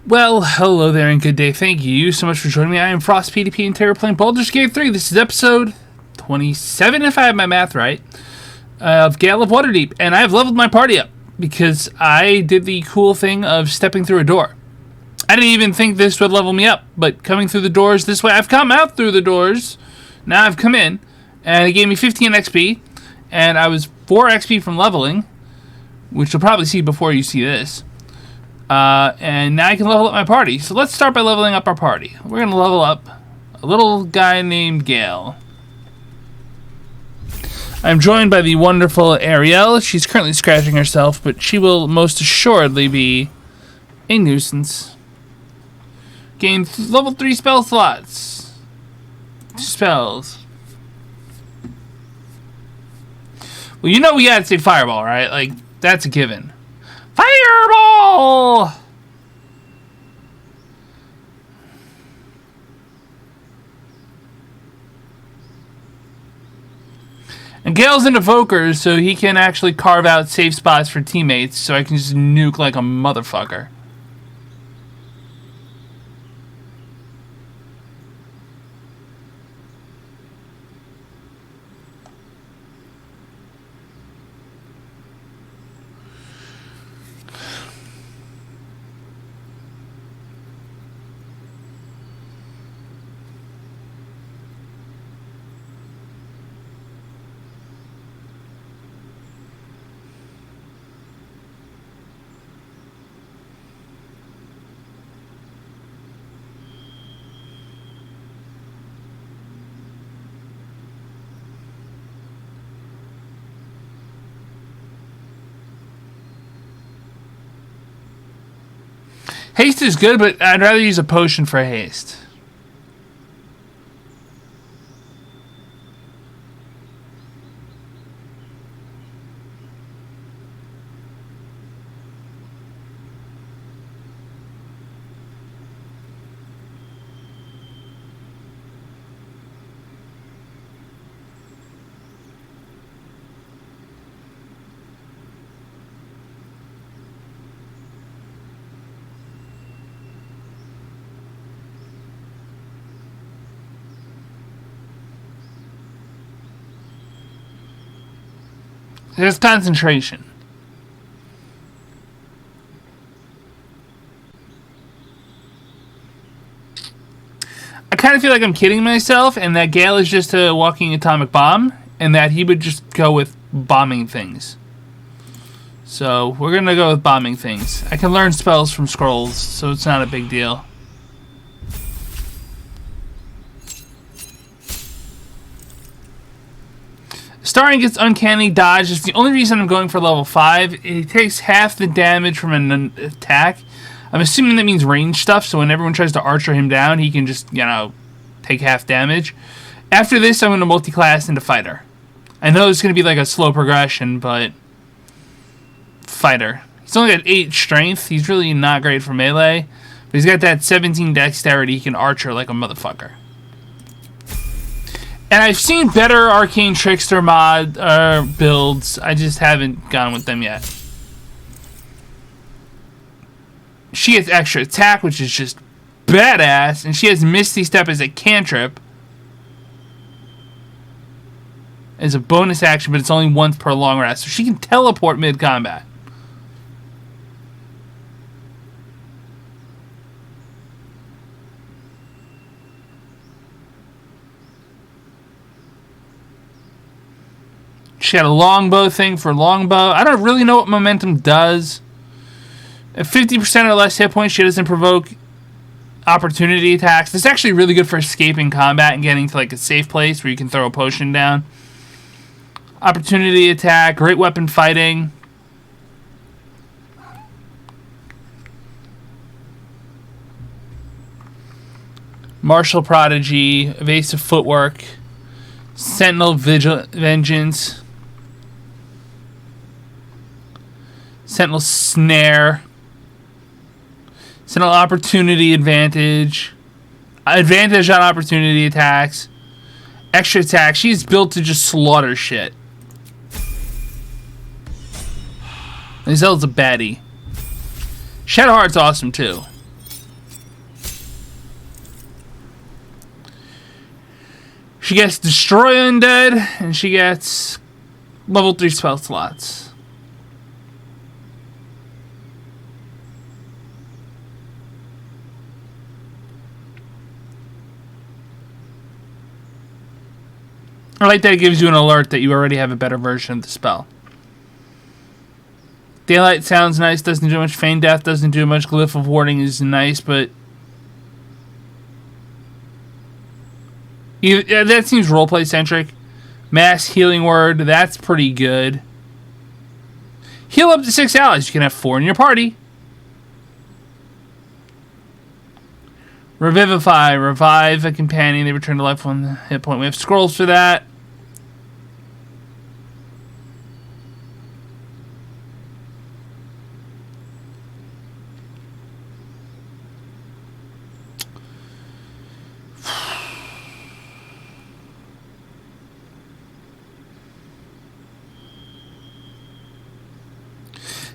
Well, hello there and good day. Thank you so much for joining me. I am FrostPDP and we're playing Baldur's Gate 3. This is episode 27, if I have my math right, of Gale of Waterdeep. And I've leveled my party up because I did the cool thing of stepping through a door. I didn't even think this would level me up, but coming through the doors this way, I've come out through the doors. Now I've come in, and it gave me 15 XP, and I was 4 XP from leveling, which you'll probably see before you see this. And now I can level up my party. So let's start by leveling up our party. We're going to level up a little guy named Gale. I'm joined by the wonderful Ariel. She's currently scratching herself, but she will most assuredly be a nuisance. Gain level 3 spell slots. Spells. Well, you know we gotta say Fireball, right? Like, that's a given. Fireball! And Gale's an evoker, so he can actually carve out safe spots for teammates, so I can just nuke like a motherfucker. Haste is good, but I'd rather use a potion for haste. There's concentration. I kind of feel like I'm kidding myself, and that Gale is just a walking atomic bomb, and that he would just go with bombing things. So, we're going to go with bombing things. I can learn spells from scrolls, so it's not a big deal. Starring gets uncanny dodge. It's the only reason I'm going for level 5. It takes half the damage from an attack. I'm assuming that means range stuff, so when everyone tries to archer him down, he can just, take half damage. After this, I'm going to multi-class into fighter. I know it's going to be like a slow progression, but fighter. He's only got 8 strength. He's really not great for melee, but he's got that 17 dexterity. He can archer like a motherfucker. And I've seen better Arcane Trickster mod builds. I just haven't gone with them yet. She gets extra attack, which is just badass. And she has Misty Step as a cantrip. As a bonus action, but it's only once per long rest. So she can teleport mid-combat. She had a longbow thing for longbow. I don't really know what momentum does. At 50% or less hit points, she doesn't provoke opportunity attacks. It's actually really good for escaping combat and getting to like a safe place where you can throw a potion down. Opportunity attack, great weapon fighting. Martial prodigy, evasive footwork, sentinel vengeance. Sentinel snare. Sentinel opportunity advantage. Advantage on opportunity attacks. Extra attack. She's built to just slaughter shit. Zelda's a baddie. Shadowheart's awesome too. She gets Destroy Undead, and she gets level 3 spell slots. I like that it gives you an alert that you already have a better version of the spell. Daylight sounds nice, doesn't do much. Feign Death doesn't do much. Glyph of Warding is nice, but... that seems roleplay-centric. Mass Healing Word, that's pretty good. Heal up to 6 allies. You can have 4 in your party. Revivify. Revive a companion. They return to life 1 hit point. We have scrolls for that.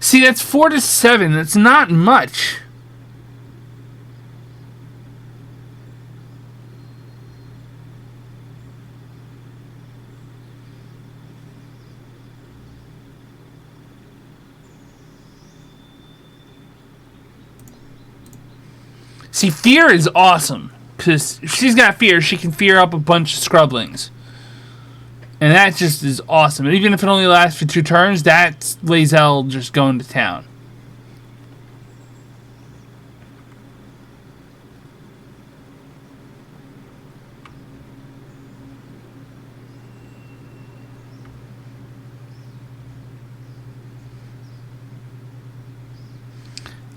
See, that's 4 to 7. That's not much. See, fear is awesome. Because if she's got fear, she can fear up a bunch of scrublings. And that just is awesome. And even if it only lasts for 2 turns, that's Lae'zel just going to town.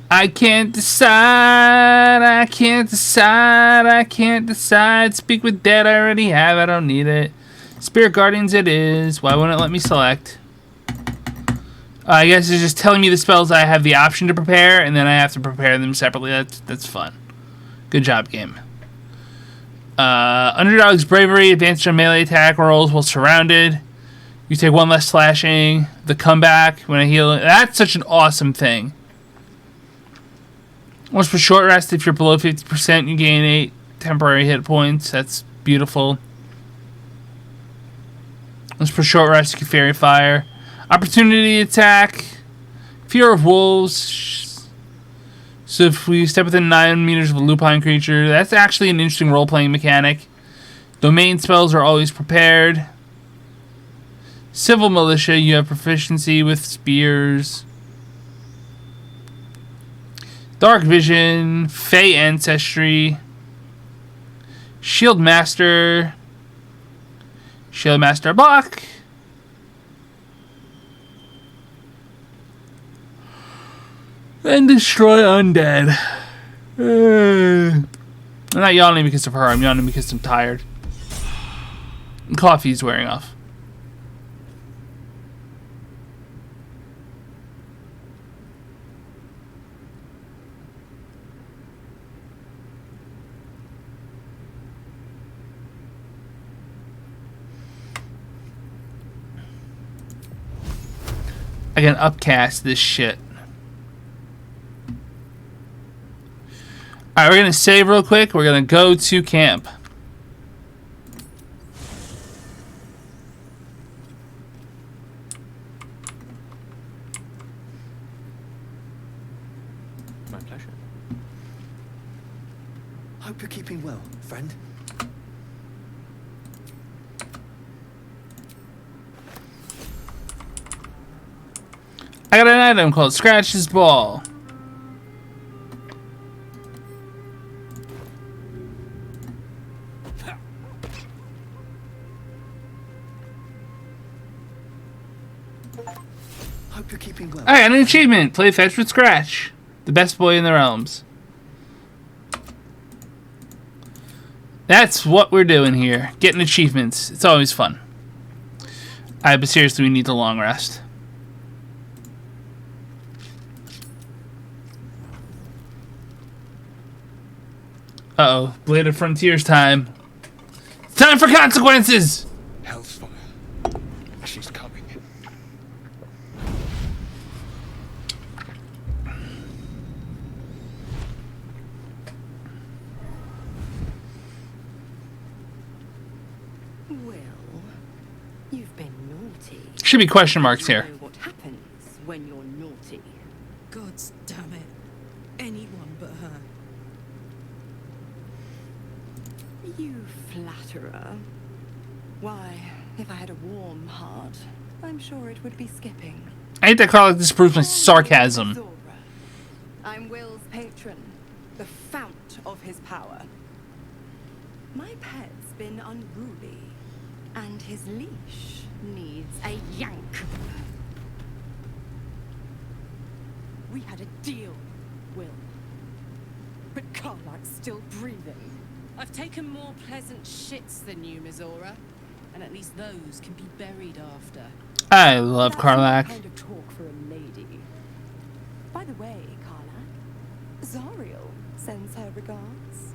I can't decide, I can't decide, I can't decide. Speak with dead, I already have, I don't need it. Spirit Guardians it is. Why won't it let me select? I guess it's just telling me the spells I have the option to prepare, and then I have to prepare them separately. That's fun. Good job, game. Underdog's Bravery, advantage on melee attack rolls while surrounded. You take 1 less slashing. The comeback when I heal. That's such an awesome thing. Once for short rest, if you're below 50%, you gain 8 temporary hit points. That's beautiful. Once per short rest, you can Fairy Fire. Opportunity attack. Fear of Wolves. So if we step within 9 meters of a lupine creature, that's actually an interesting role-playing mechanic. Domain spells are always prepared. Civil Militia, you have proficiency with spears. Dark Vision. Fey Ancestry. Shield Master. Shield Master block. And destroy undead. I'm not yawning because of her. I'm yawning because I'm tired. And coffee's wearing off. I can upcast this shit. Alright, we're going to save real quick. We're going to go to camp. My pleasure. Hope you're keeping well, friend. I got an item called Scratch's Ball. Hope you're keeping well. I got an achievement. Play fetch with Scratch. The best boy in the realms. That's what we're doing here. Getting achievements. It's always fun. Alright, but seriously, we need the long rest. Uh-oh. Blade of Frontiers time. It's time for consequences! Hellsfire. She's coming. You've been naughty. Should be question marks You here. know what happens when you're naughty. God damn it. Anyone but her. You flatterer. Why, if I had a warm heart, I'm sure it would be skipping. I hate that Carl disapproves my sarcasm. Zora. I'm Will's patron, the fount of his power. My pet's been unruly, and his leash needs a yank. We had a deal, Will. But Karlak's still breathing. I've taken more pleasant shits than you, Mizora. And at least those can be buried after. I love That's not Karlak. kind of talk for a lady. By the way, Karlak, Zariel sends her regards.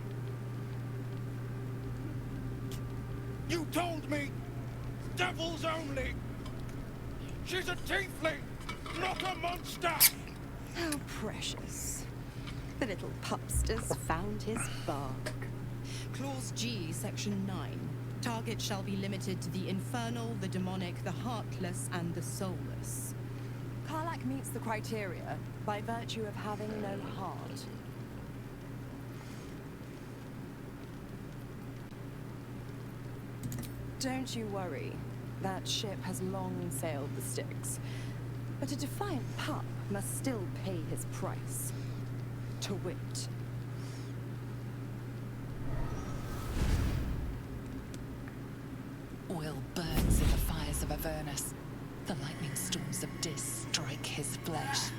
You told me! Devils only! She's a tiefling, not a monster! How precious. The little pupster's found his bark. Clause G, Section 9. Target shall be limited to the infernal, the demonic, the heartless, and the soulless. Karlak meets the criteria by virtue of having no heart. Don't you worry. That ship has long sailed the Styx. But a defiant pup must still pay his price. To wit. Will burns in the fires of Avernus. The lightning storms of Dis strike his flesh.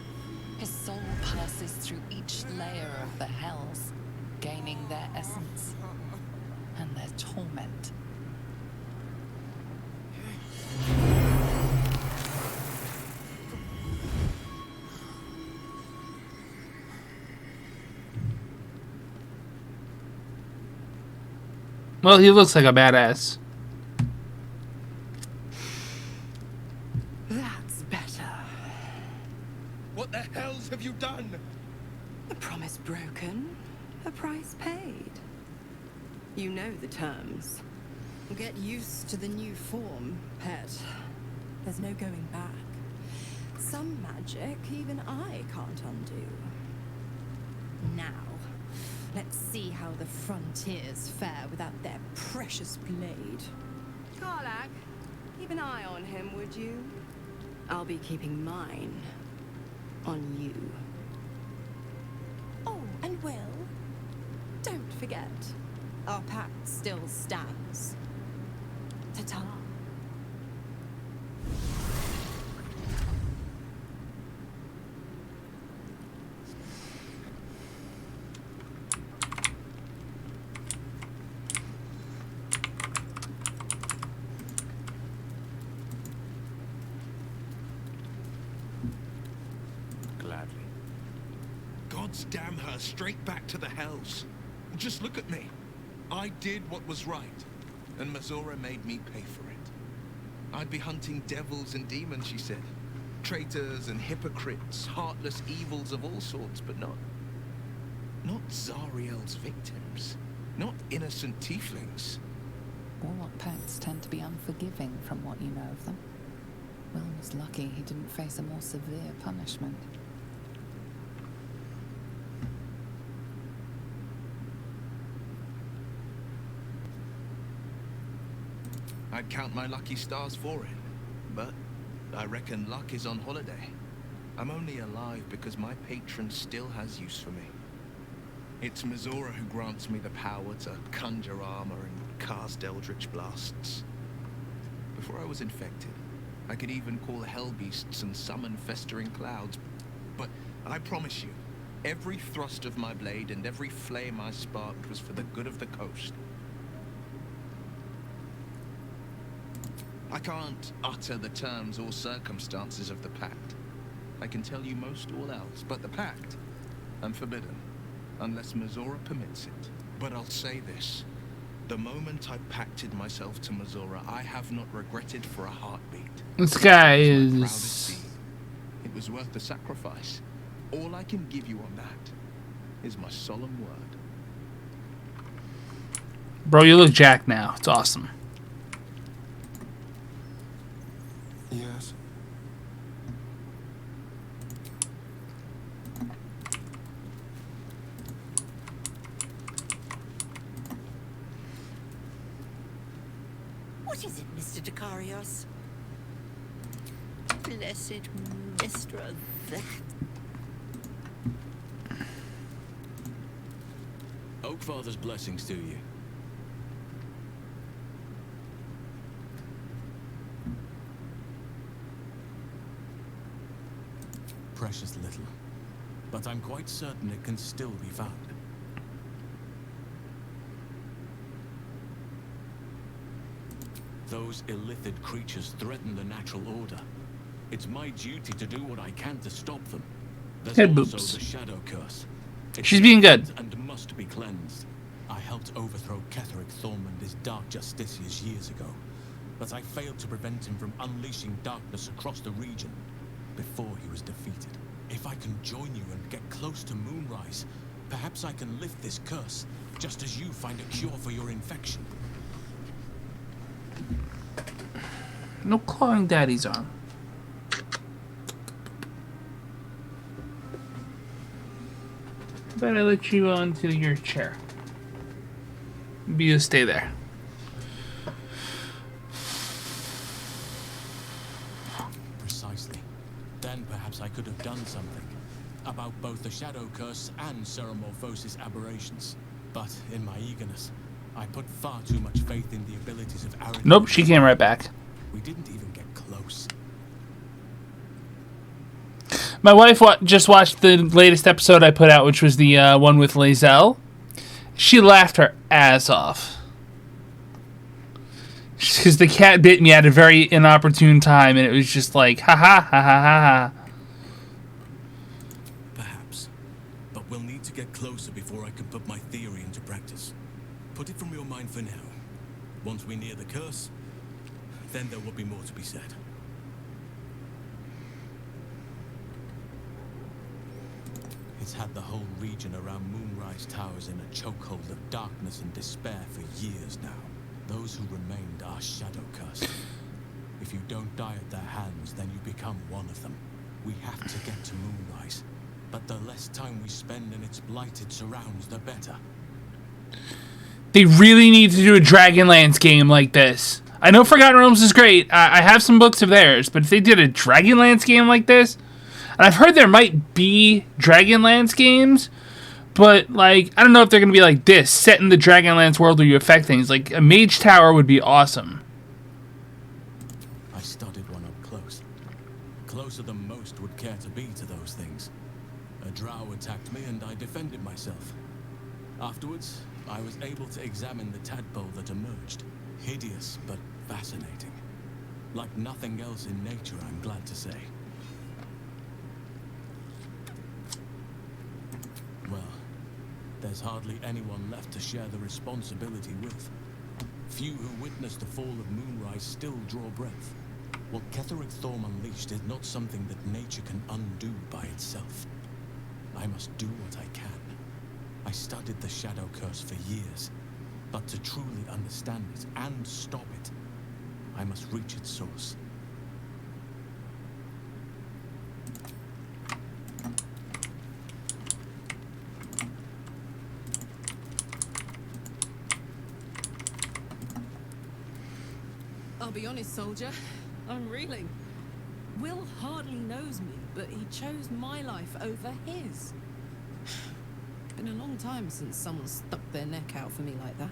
His soul passes through each layer of the hells, gaining their essence and their torment. Well, he looks like a badass. That's better. What the hells have you done? A promise broken, a price paid. You know the terms. Get used to the new form, pet. There's no going back. Some magic even I can't undo. Now, let's see how the frontiers fare without their precious blade. Karlak, keep an eye on him, would you? I'll be keeping mine on you. Oh, and Will, don't forget, our pact still stands. Ta-ta. Gladly. God's damn her, straight back to the hells. Just look at me. I did what was right, and Mizora made me pay for it. I'd be hunting devils and demons, she said. Traitors and hypocrites, heartless evils of all sorts, but not Zariel's victims. Not innocent tieflings. Warlock pacts tend to be unforgiving from what you know of them. Will was lucky he didn't face a more severe punishment. I'd count my lucky stars for it, but I reckon luck is on holiday. I'm only alive because my patron still has use for me. It's Mizora who grants me the power to conjure armor and cast eldritch blasts. Before I was infected, I could even call hell beasts and summon festering clouds. But I promise you, every thrust of my blade and every flame I sparked was for the good of the coast. I can't utter the terms or circumstances of the pact. I can tell you most all else, but the pact, I'm forbidden, unless Mizora permits it. But I'll say this. The moment I pacted myself to Mizora, I have not regretted for a heartbeat. This guy It's my is... proudest deed. It was worth the sacrifice. All I can give you on that is my solemn word. Bro, you look jacked now. It's awesome. Yes. What is it, Mr. Dicarios? Blessed Mistra, that. Oakfather's blessings to you. Precious little, but I'm quite certain it can still be found. Those illithid creatures threaten the natural order. It's my duty to do what I can to stop them. There's Head also boops. the shadow curse. She's being good. And must be cleansed. I helped overthrow Ketheric Thormund his dark justiciars years ago, but I failed to prevent him from unleashing darkness across the region before he was defeated. If I can join you and get close to Moonrise, perhaps I can lift this curse, just as you find a cure for your infection. No clawing daddy's arm. How about I let you onto your chair? You stay there. Precisely. Then perhaps I could have done something about both the Shadow Curse and Ceremorphosis aberrations. But in my eagerness, I put far too much faith in the abilities of Aaron. Nope, she came right back. We didn't even get close. My wife just watched the latest episode I put out, which was the one with Lae'zel. She laughed her ass off. Because the cat bit me at a very inopportune time, and it was just like, ha ha ha ha ha ha. Perhaps. But we'll need to get closer before I can put my theory into practice. Put it from your mind for now. Once we near the curse, then there will be more to be said. It's had the whole region around Moonrise Towers in a chokehold of darkness and despair for years now. Those who remained are shadow cursed. If you don't die at their hands, then you become one of them. We have to get to Moonrise, but the less time we spend in its blighted surrounds, the better. They really need to do a Dragonlance game like this. I know Forgotten Realms is great. I have some books of theirs, but if they did a Dragonlance game like this, and I've heard there might be Dragonlance games, but like I don't know if they're gonna be like this, set in the Dragonlance world where you affect things. Like a Mage Tower would be awesome. I studied one up close. Closer than most would care to be to those things. A drow attacked me and I defended myself. Afterwards, I was able to examine the tadpole that emerged. Hideous, but fascinating. Like nothing else in nature, I'm glad to say. Well, there's hardly anyone left to share the responsibility with. Few who witnessed the fall of Moonrise still draw breath. What Ketheric Thorm unleashed is not something that nature can undo by itself. I must do what I can. I studied the Shadow Curse for years, but to truly understand it and stop it, I must reach its source. I'll be honest, soldier. I'm reeling. Will hardly knows me, but he chose my life over his. Been a long time since someone stuck their neck out for me like that.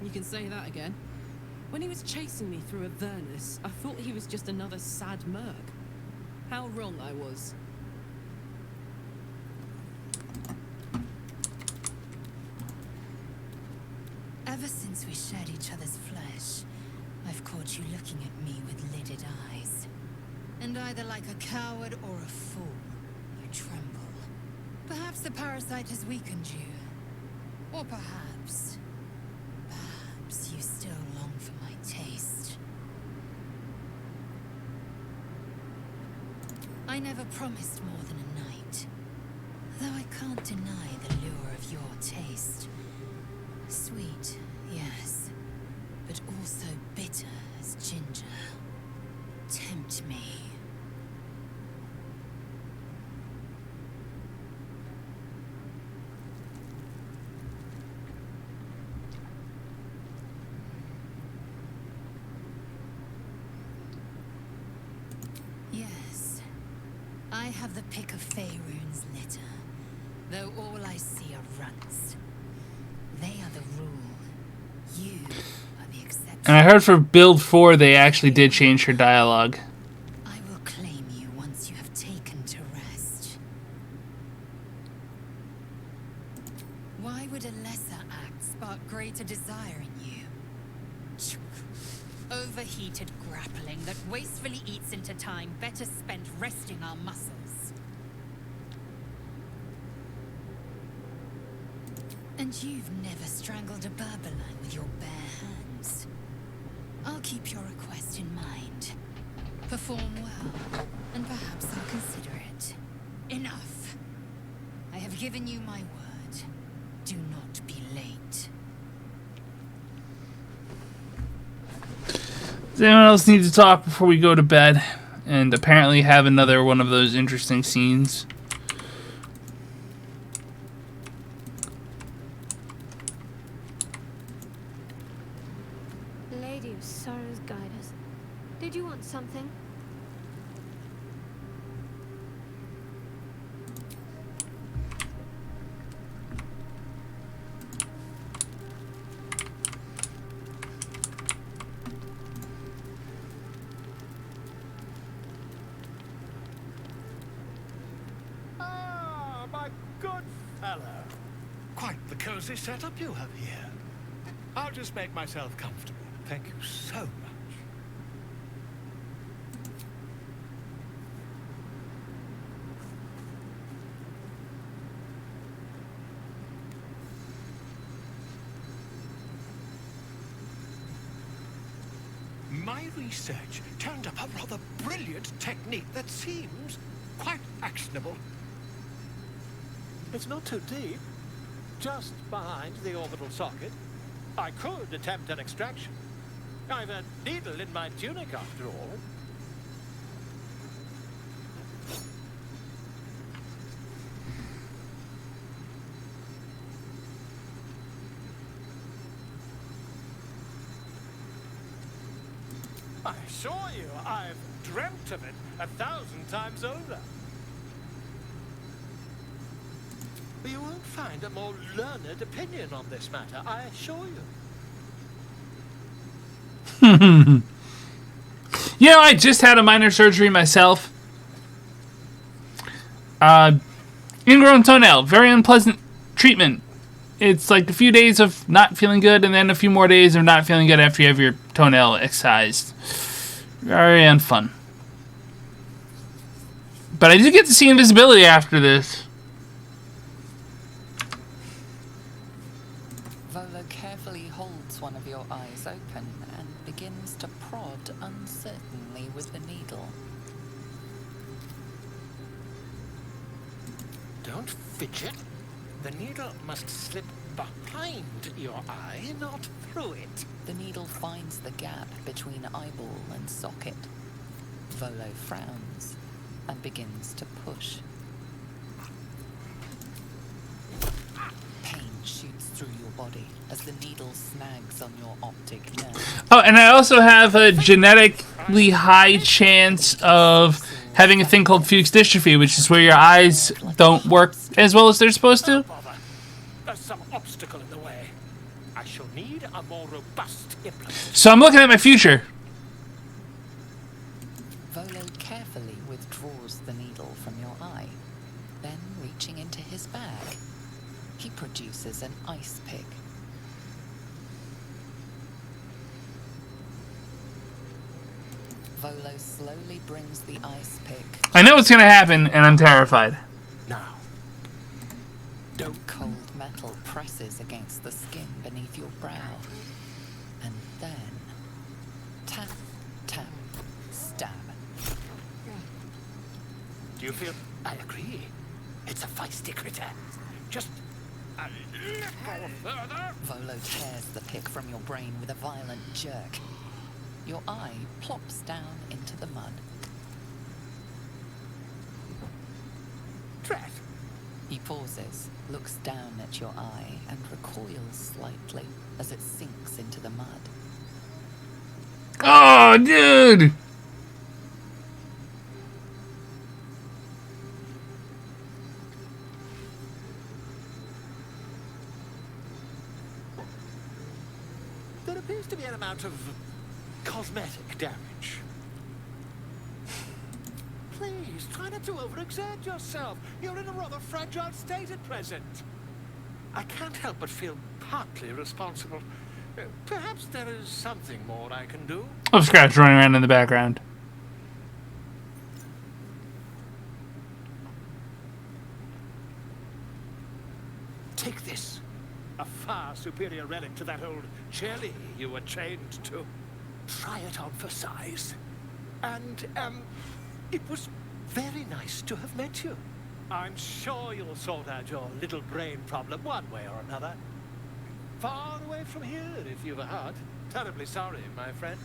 You can say that again. When he was chasing me through Avernus, I thought he was just another sad merc. How wrong I was. Ever since we shared each other's flesh, I've caught you looking at me with lidded eyes. And either like a coward or a fool, you tremble. Perhaps the parasite has weakened you. Or perhaps you still long for my taste. I never promised more than a night. Though I can't deny the lure of your taste. Sweet, Yes, but also bitter as ginger. Tempt me. Yes, I have the pick of Faerun's litter, though all I see are runts. They are the rule. You are the exception. And I heard for Build 4 they actually did change her dialogue. I will claim you once you have taken to rest. Why would a lesser act spark greater desire in you? Overheated grappling that wastefully eats into time better spent resting our muscles. And you've never strangled a Berberline with your bare hands. I'll keep your request in mind. Perform well, and perhaps I'll consider it. Enough. I have given you my word. Do not be late. Does anyone else need to talk before we go to bed? And apparently have another one of those interesting scenes. Lady of Sorrows, guide us. Did you want something? My good fellow. Quite the cozy setup you have here. I'll just make myself comfortable. Thank you so much. My research turned up a rather brilliant technique that seems quite actionable. It's not too deep. Just behind the orbital socket. I could attempt an extraction. I've a needle in my tunic, after all. I assure you, I've dreamt of it 1,000 times over. You won't find a more learned opinion on this matter, I assure you. You know, I just had a minor surgery myself. Ingrown toenail. Very unpleasant treatment. It's like a few days of not feeling good and then a few more days of not feeling good after you have your toenail excised. Very unfun. But I did get to see invisibility after this. Volo carefully holds one of your eyes open and begins to prod uncertainly with the needle. Don't fidget. The needle must slip behind your eye, not through it. The needle finds the gap between eyeball and socket. Volo frowns and begins to push. Pain shoots through your body as the needle snags on your optic nerve. Oh, and I also have a genetically high chance of having a thing called Fuchs dystrophy, which is where your eyes don't work as well as they're supposed to. There's some obstacle in the way. I shall need a more robust implement. So I'm looking at my future. Volo carefully withdraws the needle from your eye. Then, reaching into his bag, he produces an ice pick. Volo slowly brings the ice pick. I know what's going to happen, and I'm terrified. Now, don't. Cold metal presses against the skin beneath your brow. And then, tap, tap, stab. Do you feel? I agree. It's a feisty critter. Just A little further. Volo tears the pick from your brain with a violent jerk. Your eye plops down into the mud. Tret. He pauses, looks down at your eye, and recoils slightly as it sinks into the mud. Oh, dude! There appears to be an amount of cosmetic damage. Please, try not to overexert yourself. You're in a rather fragile state at present. I can't help but feel partly responsible. Perhaps there is something more I can do. Oh, Scratch running around in the background. Take this. A far superior relic to that old jelly you were chained to. Try it on for size. And, it was very nice to have met you. I'm sure you'll sort out your little brain problem one way or another. Far away from here, if you've a heart. Terribly sorry, my friend.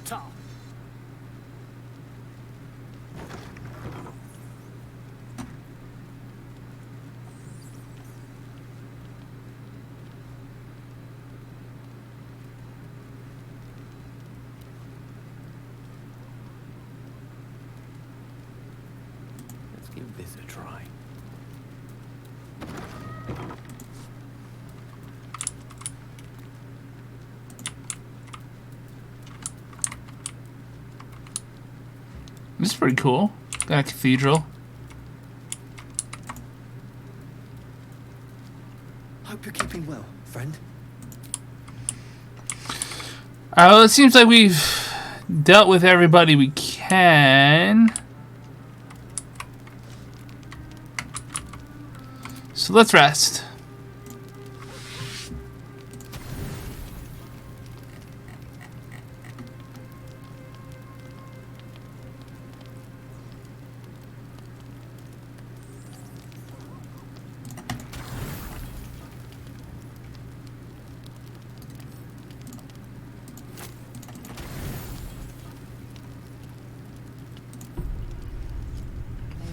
Tom. Let's give this a try. This is pretty cool. Got a cathedral. Hope you're keeping well, friend. Well, it seems like we've dealt with everybody we can. So let's rest.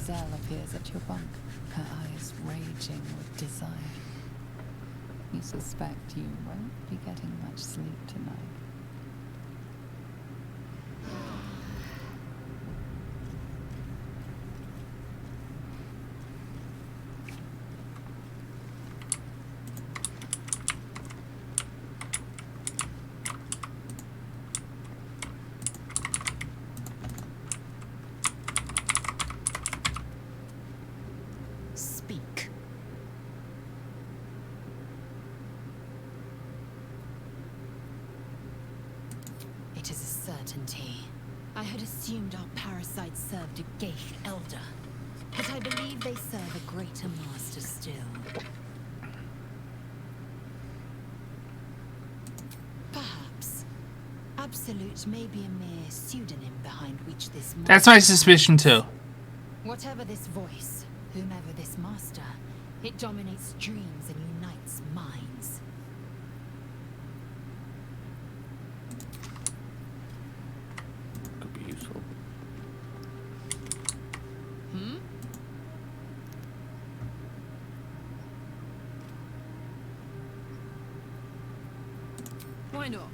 Gale appears at your bunk, her eyes raging with desire. You suspect you won't be getting much sleep tonight. Speak. It is a certainty. I had assumed our parasites served a Gale elder, but I believe they serve a greater master still. Perhaps. Absolute may be a mere pseudonym behind which this That's my suspicion too. Whatever this voice, whomever this master, it dominates dreams and unites minds. Could be useful. Why not?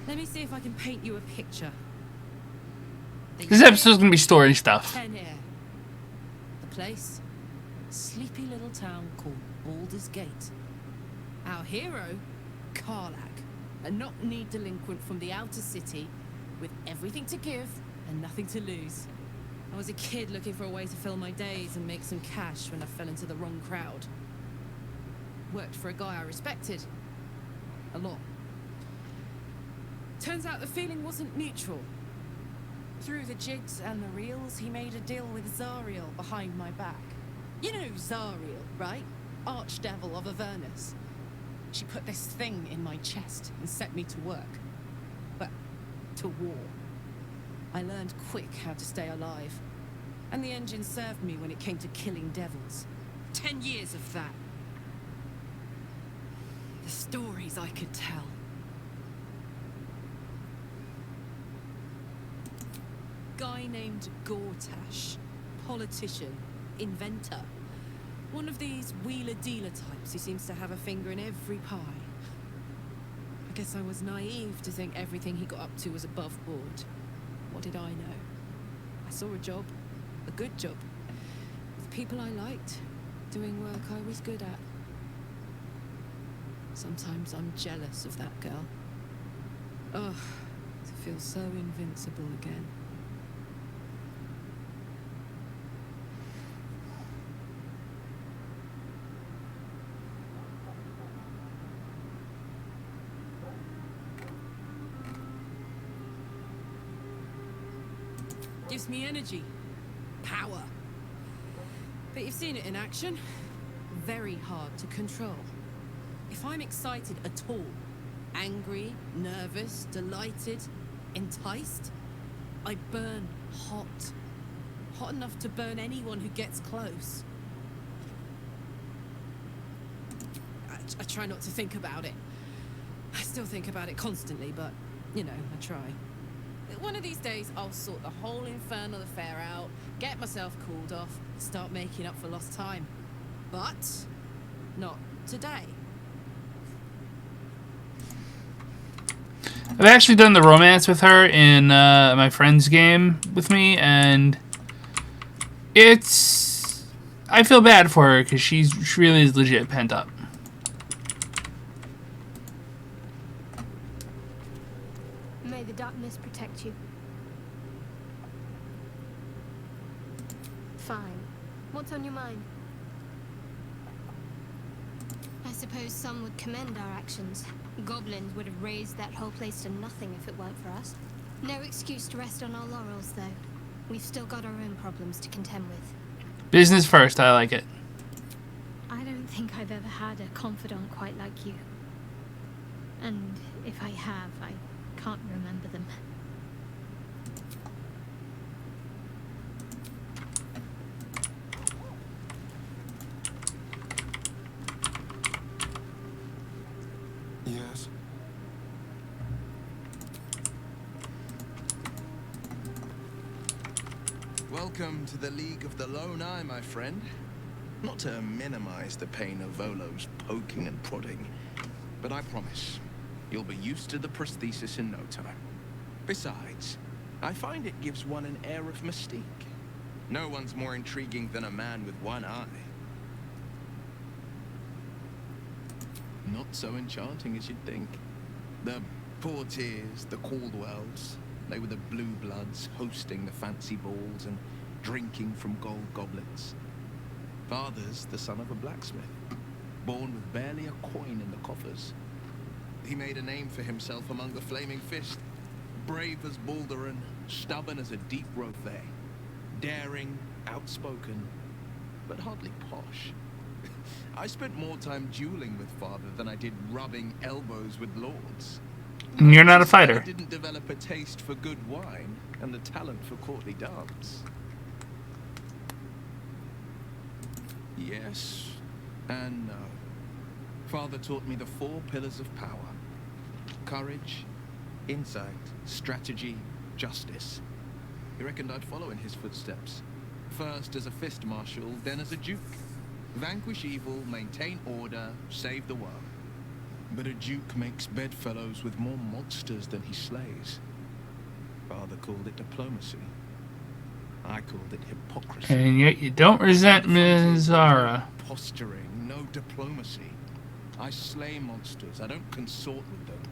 Let me see if I can paint you a picture. This episode's gonna be story stuff. 10 air. The place? Sleepy little town called Baldur's Gate. Our hero, Karlak, a knock-kneed delinquent from the outer city with everything to give and nothing to lose. I was a kid looking for a way to fill my days and make some cash when I fell into the wrong crowd. Worked for a guy I respected. A lot. Turns out the feeling wasn't mutual. Through the jigs and the reels, he made a deal with Zariel behind my back. You know Zariel, right? Archdevil of Avernus. She put this thing in my chest and set me to work. But to war. I learned quick how to stay alive. And the engine served me when it came to killing devils. 10 years of that. The stories I could tell. Guy named Gortash. Politician. Inventor. One of these wheeler-dealer types who seems to have a finger in every pie. I guess I was naive to think everything he got up to was above board. What did I know? I saw a job. A good job. With people I liked. Doing work I was good at. Sometimes I'm jealous of that girl. Oh, to feel so invincible again. Gives me energy. Power. But you've seen it in action. Very hard to control. If I'm excited at all, angry, nervous, delighted, enticed, I burn hot. Hot enough to burn anyone who gets close. I try not to think about it. I still think about it constantly, but, you know, I try. One of these days, I'll sort the whole infernal affair out, get myself cooled off, start making up for lost time. But not today. I've actually done the romance with her in my friend's game with me, and it's... I feel bad for her because she really is legit pent up. May the darkness protect you. Fine. What's on your mind? I suppose some would commend our actions. Goblins would have razed that whole place to nothing if it weren't for us. No excuse to rest on our laurels, though. We've still got our own problems to contend with. Business first, I like it. I don't think I've ever had a confidant quite like you. And if I have, I can't remember them. Yes. Welcome to the League of the Lone Eye, my friend. Not to minimize the pain of Volo's poking and prodding, but I promise, you'll be used to the prosthesis in no time. Besides, I find it gives one an air of mystique. No one's more intriguing than a man with one eye. Not so enchanting as you'd think. The Portiers, the Caldwells, they were the blue bloods hosting the fancy balls and drinking from gold goblets. Father's the son of a blacksmith, born with barely a coin in the coffers. He made a name for himself among the Flaming Fist, brave as Baldur and stubborn as a deep rothay, daring, outspoken, but hardly posh. I spent more time dueling with Father than I did rubbing elbows with lords. And you're not a fighter. I didn't develop a taste for good wine and the talent for courtly dance. Yes and no. Father taught me the 4 pillars of power. Courage, insight, strategy, justice. He reckoned I'd follow in his footsteps. First as a fist marshal, then as a duke. Vanquish evil, maintain order, save the world. But a duke makes bedfellows with more monsters than he slays. Father called it diplomacy. I called it hypocrisy. And yet you don't resent Ms. Zara. Posturing, no diplomacy. I slay monsters, I don't consort with them.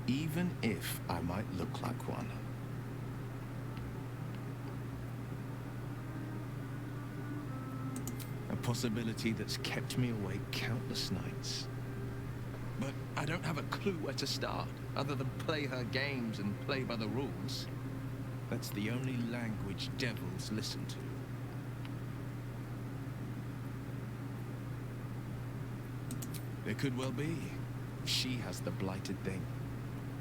Even if I might look like one. A possibility that's kept me awake countless nights. But I don't have a clue where to start, other than play her games and play by the rules. That's the only language devils listen to. It could well be. She has the blighted thing.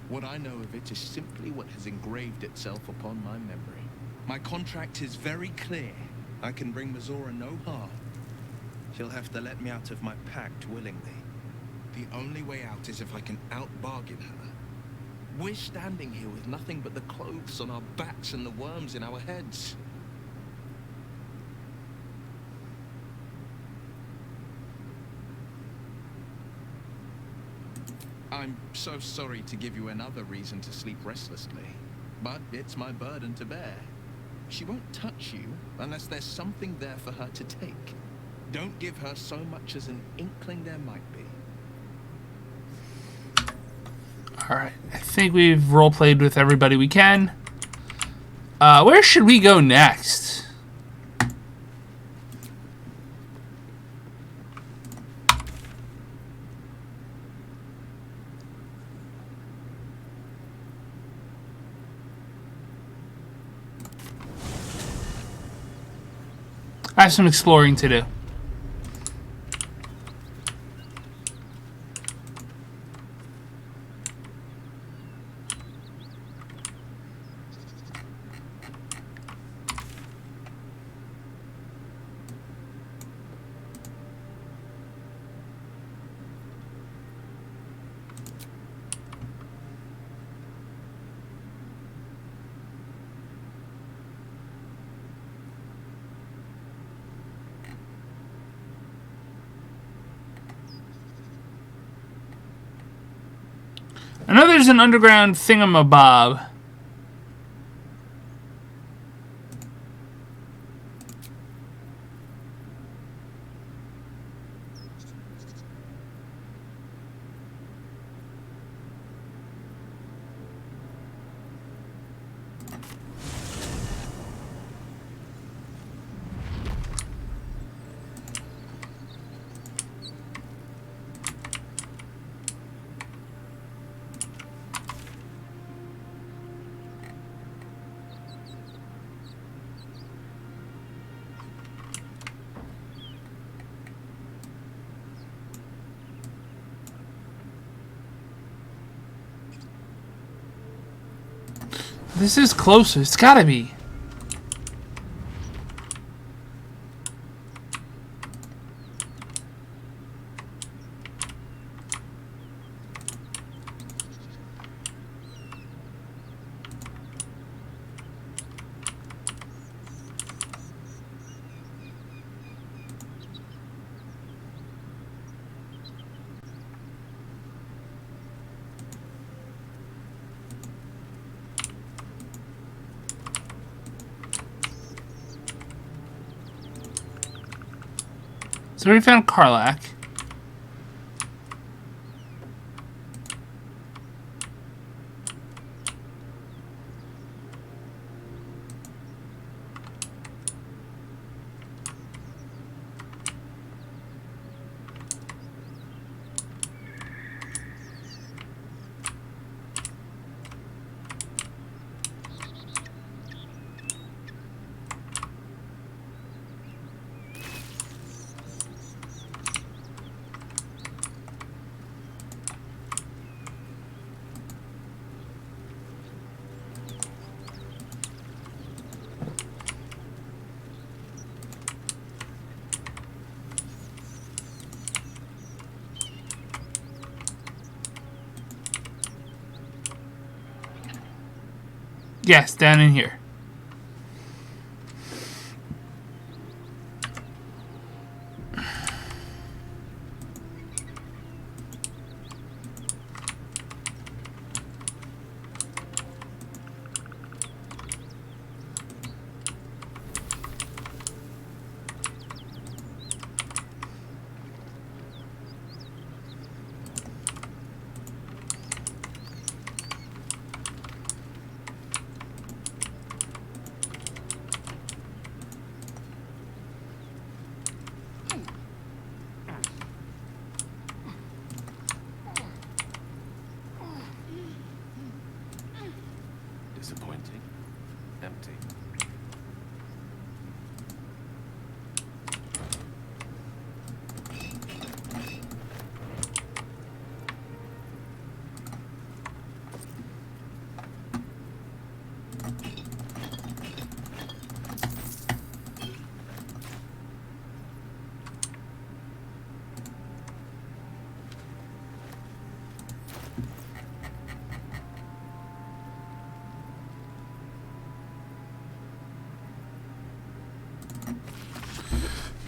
What I know of it is simply what has engraved itself upon my memory. My contract is very clear. I can bring Mazora no harm. She'll have to let me out of my pact willingly. The only way out is if I can out-bargain her. We're standing here with nothing but the clothes on our backs and the worms in our heads. I'm so sorry to give you another reason to sleep restlessly, but it's my burden to bear. She won't touch you unless there's something there for her to take. Don't give her so much as an inkling there might be. Alright, I think we've roleplayed with everybody we can. Where should we go next? I have some exploring to do. I know there's an underground thingamabob. This is closer. It's gotta be. So we found Karlach. Yes, down in here.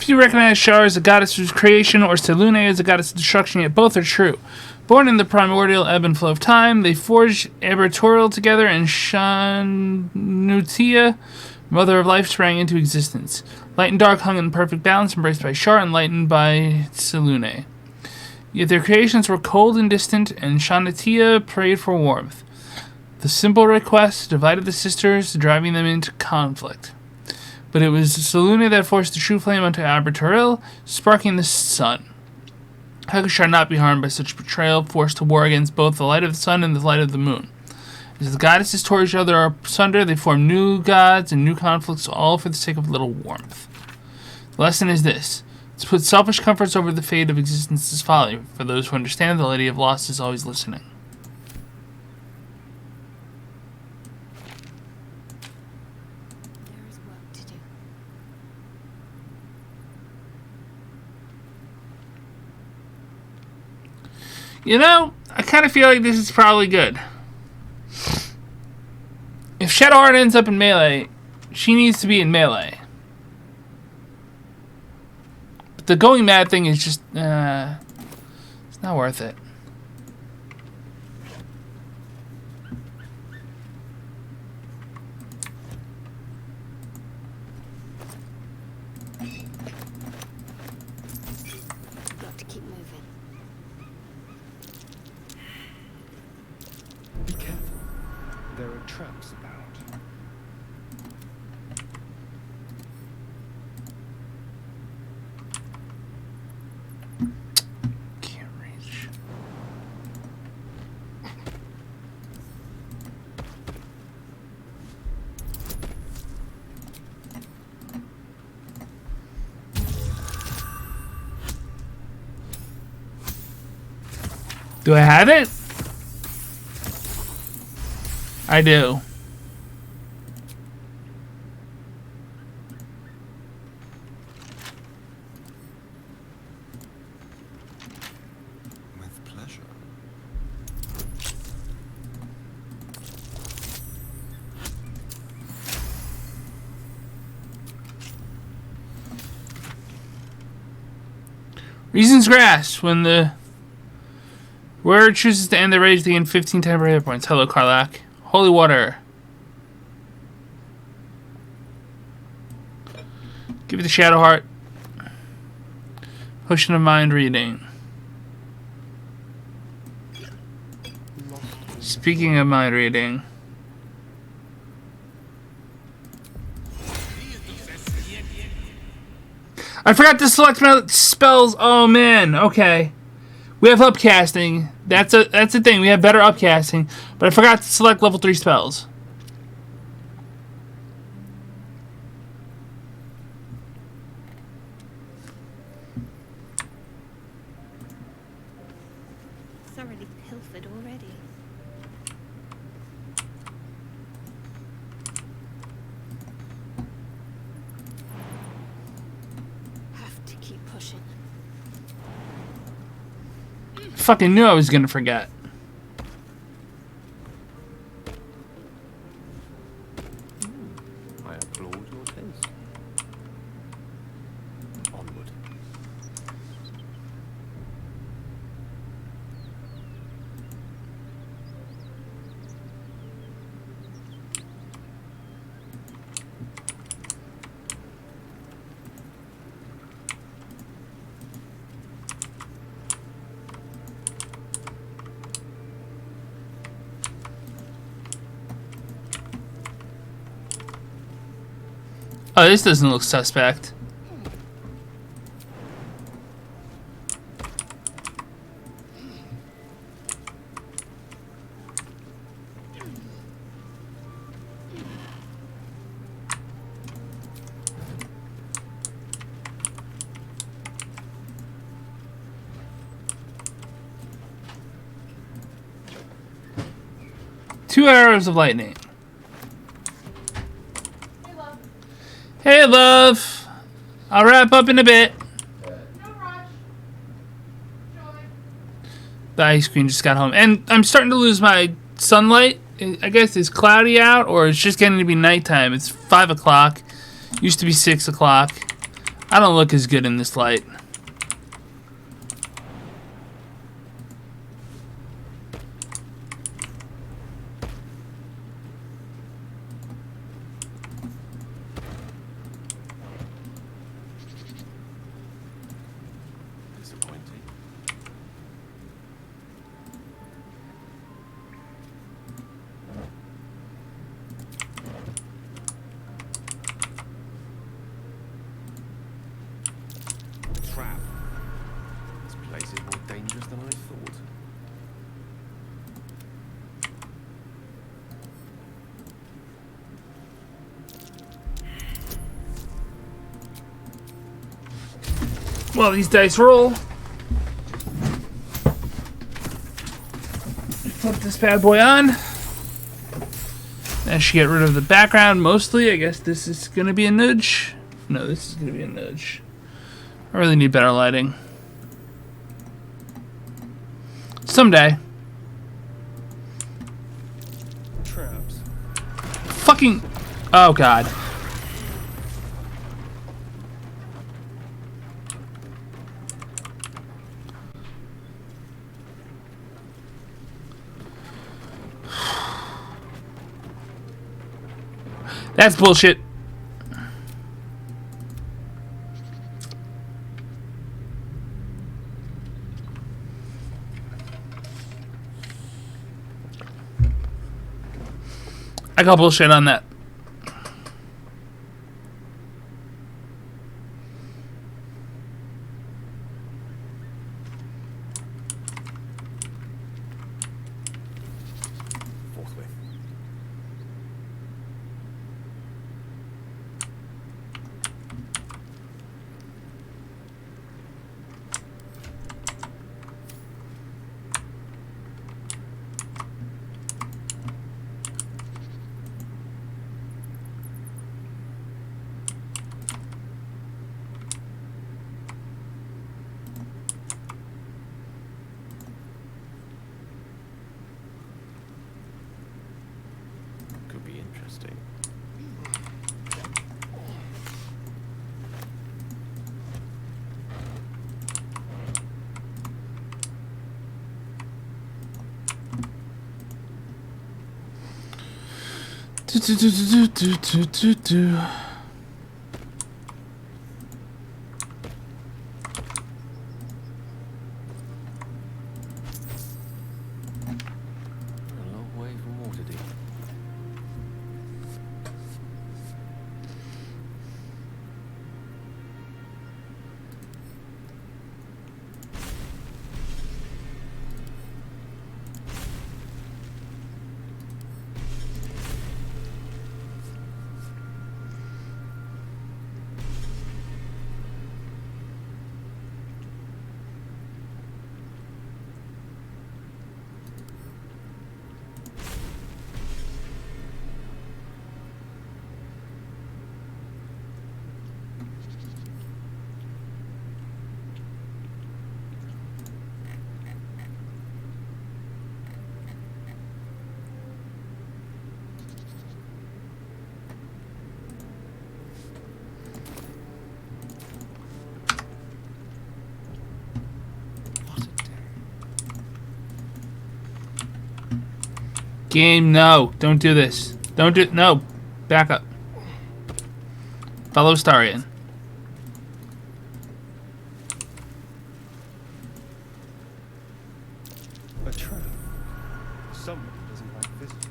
Few recognize Shar as a goddess of creation or Selûne as a goddess of destruction, yet both are true. Born in the primordial ebb and flow of time, they forged Abertorial together, and Shanutia, mother of life, sprang into existence. Light and dark hung in perfect balance, embraced by Shar, enlightened by Selûne. Yet their creations were cold and distant, and Shanutia prayed for warmth. The simple request divided the sisters, driving them into conflict. But it was Selûne that forced the true flame onto Abertorial, sparking the sun. How could Shar not be harmed by such betrayal, forced to war against both the light of the sun and the light of the moon? As the goddesses tore each other asunder, they formed new gods and new conflicts, all for the sake of a little warmth. The lesson is this: to put selfish comforts over the fate of existence is folly. For those who understand, the Lady of Lost is always listening. There is work to do. You know, I kind of feel like this is probably good. If Shadowheart ends up in melee, she needs to be in melee. But the going mad thing is just, it's not worth it. Got to keep moving. Be careful. There are traps about. Can't reach. Do I have it? I do. With pleasure. Reason's grass. When the wearer chooses to end the rage, they gain 15 temporary hit points. Hello, Karlach. Holy water. Give it the Shadowheart. Potion of mind reading. Speaking of mind reading. I forgot to select my spells. Oh man. Okay. We have upcasting. That's a thing. We have better upcasting, but I forgot to select level 3 spells. Thoroughly pilfered already. Have to keep pushing. Fucking knew I was gonna forget. I applaud your taste. Onward. Oh, this doesn't look suspect. Two arrows of lightning. Hey, love. I'll wrap up in a bit. No rush. Joy. The ice cream just got home. And I'm starting to lose my sunlight. I guess it's cloudy out, or it's just getting to be nighttime. It's 5 o'clock. Used to be 6 o'clock. I don't look as good in this light. Disappointing. Trap. This place is more dangerous than I thought. Well, these dice roll. Flip this bad boy on. That should get rid of the background mostly. I guess this is going to be a nudge. No, this is going to be a nudge. I really need better lighting. Someday. Traps. Fucking... Oh, God. That's bullshit. I got bullshit on that. Forthwith. Could be interesting. A long way from Waterdeep. Game, no. Don't do this. Don't do... No. Back up. Fellow Starian. A trap. Someone doesn't like visitors.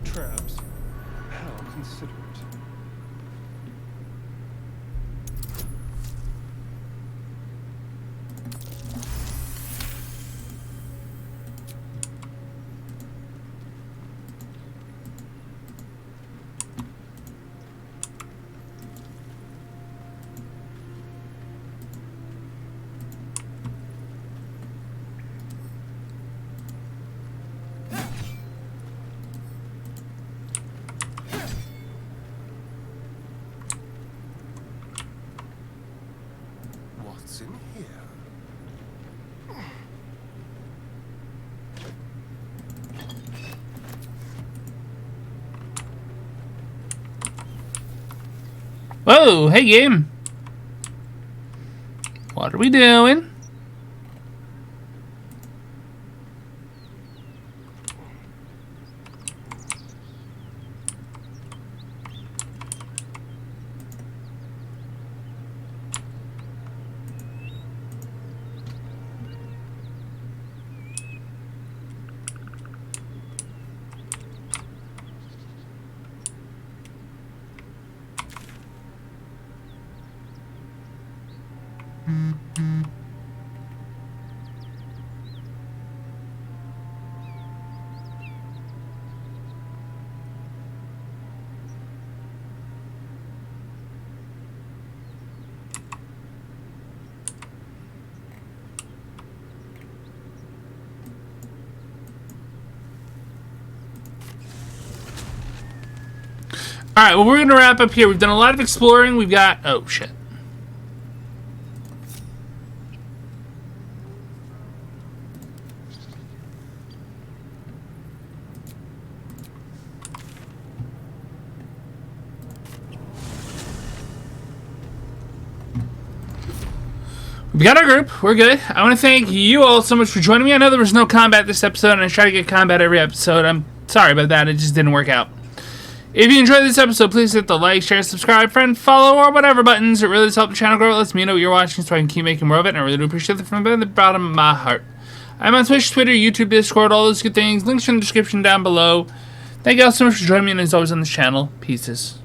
Traps. How considerate. What's in here? Whoa, hey game. What are we doing? Alright, well, we're going to wrap up here. We've done a lot of exploring. We've got... Oh, shit. We got our group. We're good. I want to thank you all so much for joining me. I know there was no combat this episode, and I try to get combat every episode. I'm sorry about that. It just didn't work out. If you enjoyed this episode, please hit the like, share, subscribe, friend, follow, or whatever buttons. It really does help the channel grow. It lets me know what you're watching so I can keep making more of it, and I really do appreciate it from the bottom of my heart. I'm on Twitch, Twitter, YouTube, Discord, all those good things. Links in the description down below. Thank you all so much for joining me, and as always on this channel, pieces.